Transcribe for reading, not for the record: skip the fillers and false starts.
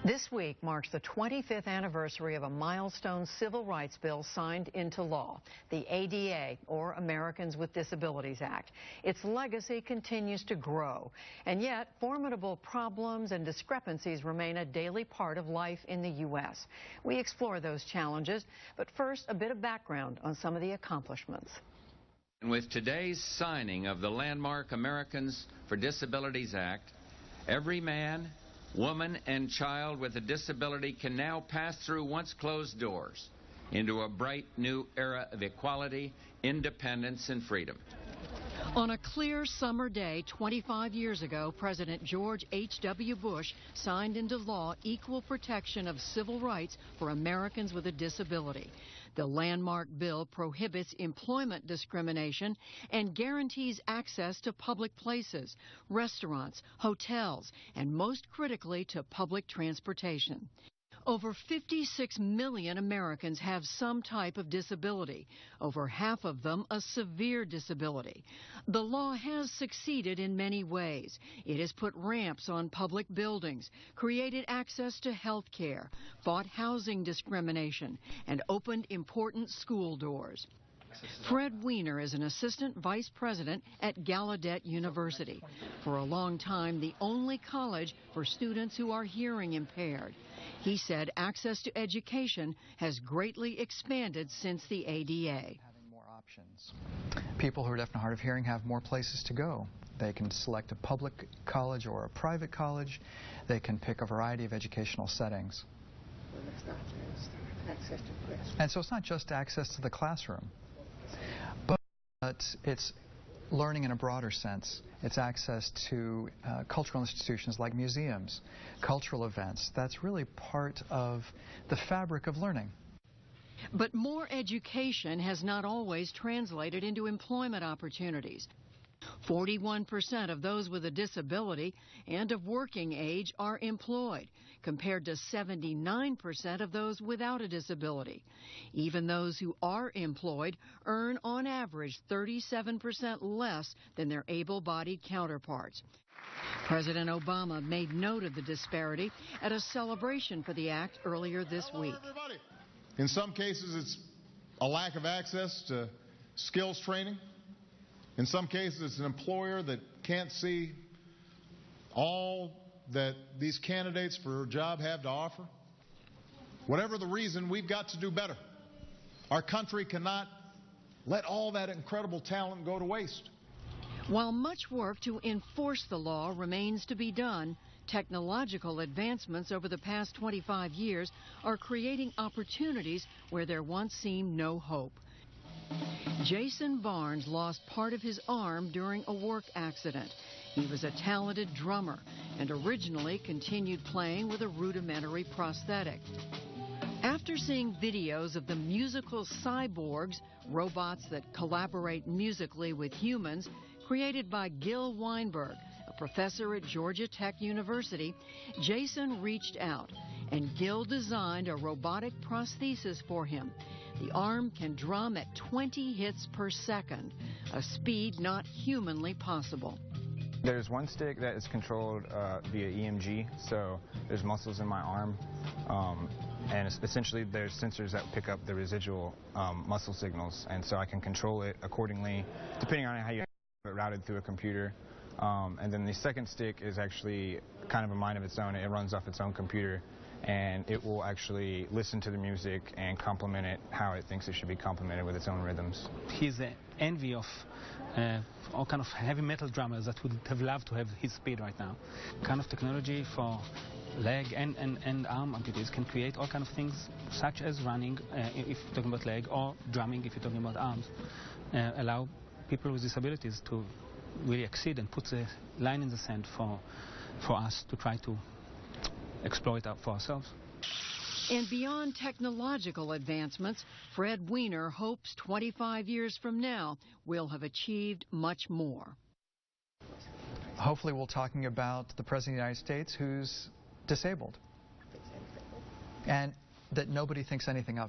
This week marks the 25th anniversary of a milestone civil rights bill signed into law, the ADA, or Americans with Disabilities Act. Its legacy continues to grow, and yet formidable problems and discrepancies remain a daily part of life in the U.S. We explore those challenges, but first, a bit of background on some of the accomplishments. With today's signing of the landmark Americans for Disabilities Act, every man, woman, and child with a disability can now pass through once closed doors into a bright new era of equality, independence, and freedom. On a clear summer day 25 years ago, President George H.W. Bush signed into law equal protection of civil rights for Americans with a disability. The landmark bill prohibits employment discrimination and guarantees access to public places, restaurants, hotels, and most critically to public transportation. Over 56 million Americans have some type of disability, over half of them a severe disability. The law has succeeded in many ways. It has put ramps on public buildings, created access to health care, fought housing discrimination, and opened important school doors. Fred Weiner is an assistant vice president at Gallaudet University. For a long time, the only college for students who are hearing impaired. He said access to education has greatly expanded since the ADA. Having more options. People who are deaf and hard of hearing have more places to go. They can select a public college or a private college. They can pick a variety of educational settings. And so it's not just access to the classroom, but it's learning in a broader sense. It's access to cultural institutions like museums, cultural events. That's really part of the fabric of learning. But more education has not always translated into employment opportunities. 41% of those with a disability and of working age are employed, compared to 79% of those without a disability. Even those who are employed earn on average 37% less than their able-bodied counterparts. President Obama made note of the disparity at a celebration for the act earlier this week. In some cases, it's a lack of access to skills training. In some cases, it's an employer that can't see all that these candidates for a job have to offer. Whatever the reason, we've got to do better. Our country cannot let all that incredible talent go to waste. While much work to enforce the law remains to be done, technological advancements over the past 25 years are creating opportunities where there once seemed no hope. Jason Barnes lost part of his arm during a work accident. He was a talented drummer and originally continued playing with a rudimentary prosthetic. After seeing videos of the musical cyborgs, robots that collaborate musically with humans, created by Gil Weinberg, a professor at Georgia Tech University, Jason reached out, and Gil designed a robotic prosthesis for him. The arm can drum at 20 hits per second, a speed not humanly possible. There's one stick that is controlled via EMG, so there's muscles in my arm, and essentially there's sensors that pick up the residual muscle signals, and so I can control it accordingly, depending on how you have it routed through a computer. And then the second stick is actually kind of a mind of its own. It runs off its own computer, and it will actually listen to the music and complement it how it thinks it should be complemented with its own rhythms. He's the envy of all kind of heavy metal drummers that would have loved to have his speed right now. Kind of technology for leg and arm amputees can create all kind of things, such as running, if you're talking about leg, or drumming, if you're talking about arms. Allow people with disabilities to really exceed and put the line in the sand for us to try to exploit for ourselves. And beyond technological advancements, Fred Weiner hopes 25 years from now we'll have achieved much more. Hopefully we're talking about the President of the United States who's disabled and that nobody thinks anything of.